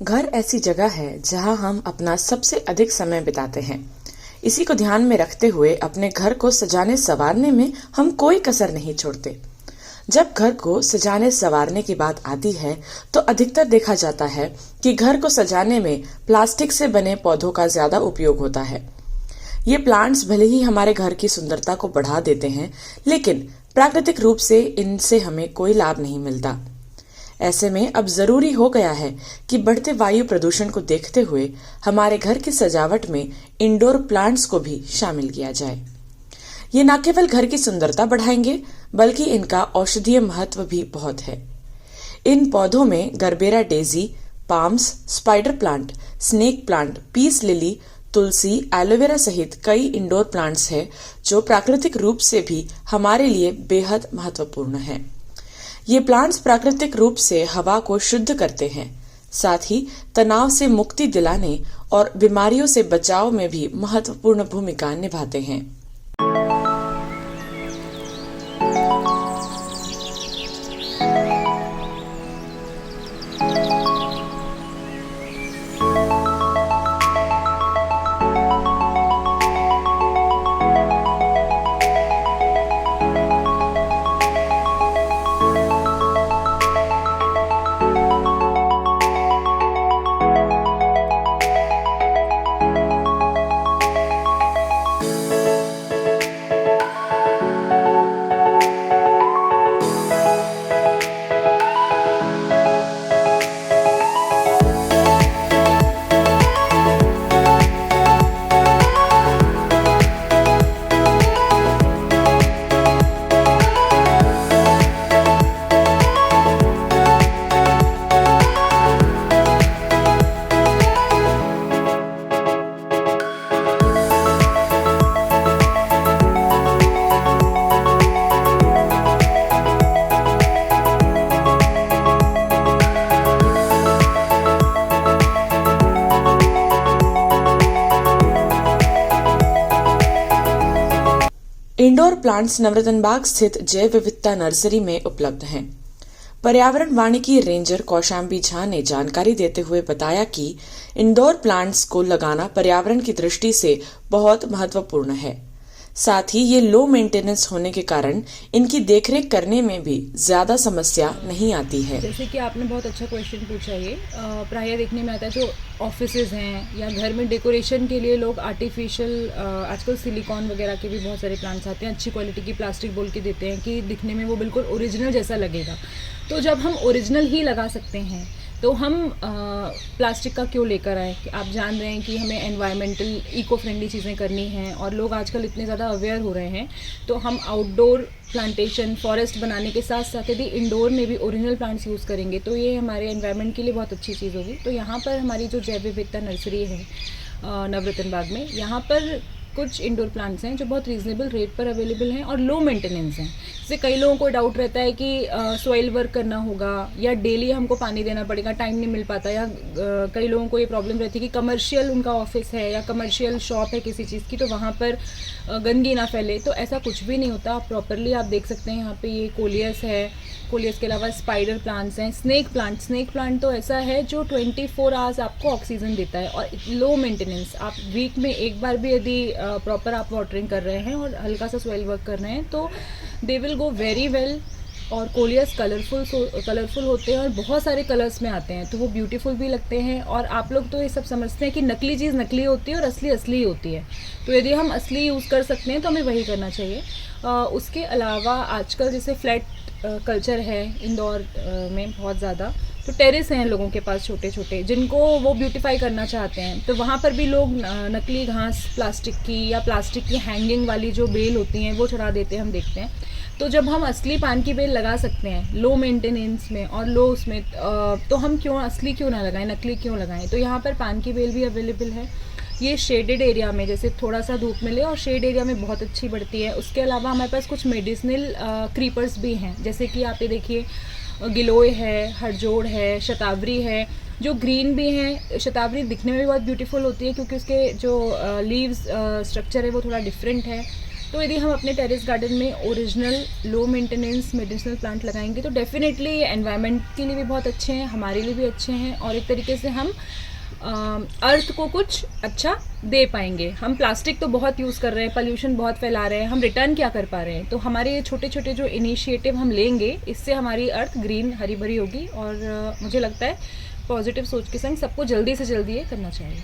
घर ऐसी जगह है जहां हम अपना सबसे अधिक समय बिताते हैं। इसी को ध्यान में रखते हुए अपने घर को सजाने संवारने में हम कोई कसर नहीं छोड़ते। जब घर को सजाने संवारने की बात आती है तो अधिकतर देखा जाता है कि घर को सजाने में प्लास्टिक से बने पौधों का ज्यादा उपयोग होता है। ये प्लांट्स भले ही हमारे घर की सुंदरता को बढ़ा देते हैं, लेकिन प्राकृतिक रूप से इनसे हमें कोई लाभ नहीं मिलता। ऐसे में अब जरूरी हो गया है कि बढ़ते वायु प्रदूषण को देखते हुए हमारे घर की सजावट में इंडोर प्लांट्स को भी शामिल किया जाए। ये न केवल घर की सुंदरता बढ़ाएंगे, बल्कि इनका औषधीय महत्व भी बहुत है। इन पौधों में gerbera daisy, palms, spider plant, snake plant, peace lily, tulsi, aloe vera सहित कई इंडोर प्लांट्स हैं जो प्राकृतिक रूप से भी हमारे लिए बेहद महत्वपूर्ण हैं। ये प्लांट्स प्राकृतिक रूप से हवा को शुद्ध करते हैं, साथ ही तनाव से मुक्ति दिलाने और बीमारियों से बचाव में भी महत्वपूर्ण भूमिका निभाते हैं। इंडोर प्लांट्स नवरत्न बाग स्थित जैव विविधता नर्सरी में उपलब्ध हैं। पर्यावरण वानिकी रेंजर कौशाम्बी झा ने जानकारी देते हुए बताया कि इंडोर प्लांट्स को लगाना पर्यावरण की दृष्टि से बहुत महत्वपूर्ण है। साथ ही ये लो मेंटेनेंस होने के कारण इनकी देखरेख करने में भी ज्यादा समस्या नहीं आती है। जैसे कि आपने बहुत अच्छा क्वेश्चन पूछा, ये प्राय देखने में आता है जो ऑफिसेज हैं या घर में डेकोरेशन के लिए लोग आर्टिफिशियल आजकल सिलिकॉन वगैरह के भी बहुत सारे प्लांट्स आते हैं, अच्छी क्वालिटी की प्लास्टिक बोल के देते हैं कि दिखने में वो बिल्कुल ओरिजिनल जैसा लगेगा। तो जब हम ओरिजिनल ही लगा सकते हैं तो हम प्लास्टिक का क्यों लेकर आए। आप जान रहे हैं कि हमें एनवायरमेंटल इको फ्रेंडली चीज़ें करनी हैं और लोग आजकल इतने ज़्यादा अवेयर हो रहे हैं, तो हम आउटडोर प्लांटेशन फॉरेस्ट बनाने के साथ साथ यदि इंडोर में भी ओरिजिनल प्लांट्स यूज़ करेंगे तो ये हमारे एनवायरनमेंट के लिए बहुत अच्छी चीज़ होगी। तो यहाँ पर हमारी जो जैव विविधता नर्सरी है नवरत्न बाग में, यहाँ पर कुछ इंडोर प्लांट्स हैं जो बहुत रीजनेबल रेट पर अवेलेबल हैं और लो मेंटेनेंस हैं। जैसे कई लोगों को डाउट रहता है कि सॉइल वर्क करना होगा या डेली हमको पानी देना पड़ेगा, टाइम नहीं मिल पाता, या कई लोगों को ये प्रॉब्लम रहती है कि कमर्शियल उनका ऑफिस है या कमर्शियल शॉप है किसी चीज़ की, तो वहाँ पर गंदगी ना फैले। तो ऐसा कुछ भी नहीं होता। आप प्रॉपरली आप देख सकते हैं यहाँ पे ये कोलियस है, कोलियस के अलावा स्पाइडर प्लांट्स हैं, स्नेक प्लांट तो ऐसा है जो 24 आवर्स आपको ऑक्सीजन देता है और लो मेंटेनेंस। आप वीक में एक बार भी यदि प्रॉपर आप वाटरिंग कर रहे हैं और हल्का सा सॉइल वर्क कर रहे हैं तो they will go very well. और कोलियस कलरफुल होते हैं और बहुत सारे कलर्स में आते हैं, तो वो ब्यूटीफुल भी लगते हैं। और आप लोग तो ये सब समझते हैं कि नकली चीज़ नकली होती है और असली होती है, तो यदि हम असली यूज़ कर सकते हैं तो हमें वही करना चाहिए। उसके अलावा आजकल जैसे फ्लैट कल्चर है इंदौर में बहुत ज़्यादा, तो टेरेस हैं लोगों के पास छोटे छोटे जिनको वो ब्यूटीफाई करना चाहते हैं, तो वहाँ पर भी लोग नकली घास प्लास्टिक की या प्लास्टिक की हैंगिंग वाली जो बेल होती हैं वो चढ़ा देते हैं, हम देखते हैं। तो जब हम असली पान की बेल लगा सकते हैं लो मेंटेनेंस में और लो उसमें, तो हम असली क्यों ना लगाएं, नकली क्यों लगाएं। तो यहाँ पर पान की बेल भी अवेलेबल है। ये शेडेड एरिया में, जैसे थोड़ा सा धूप मिले और शेड एरिया में बहुत अच्छी बढ़ती है। उसके अलावा हमारे पास कुछ मेडिसिनल क्रीपर्स भी हैं, जैसे कि आप ये देखिए गिलोय है, हरजोड़ है, शतावरी है, जो ग्रीन भी हैं। शतावरी दिखने में भी बहुत ब्यूटीफुल होती है क्योंकि उसके जो लीव्स स्ट्रक्चर है वो थोड़ा डिफरेंट है। तो यदि हम अपने टेरेस गार्डन में original low maintenance medicinal plant लगाएंगे तो डेफिनेटली ये एनवायरनमेंट के लिए भी बहुत अच्छे हैं, हमारे लिए भी अच्छे हैं, और एक तरीके से हम अर्थ को कुछ अच्छा दे पाएंगे। हम प्लास्टिक तो बहुत यूज़ कर रहे हैं, पोल्यूशन बहुत फैला रहे हैं, हम रिटर्न क्या कर पा रहे हैं? तो हमारे ये छोटे छोटे जो इनिशिएटिव हम लेंगे, इससे हमारी अर्थ ग्रीन हरी भरी होगी, और मुझे लगता है पॉजिटिव सोच के संग सबको जल्दी से जल्दी ये करना चाहिए।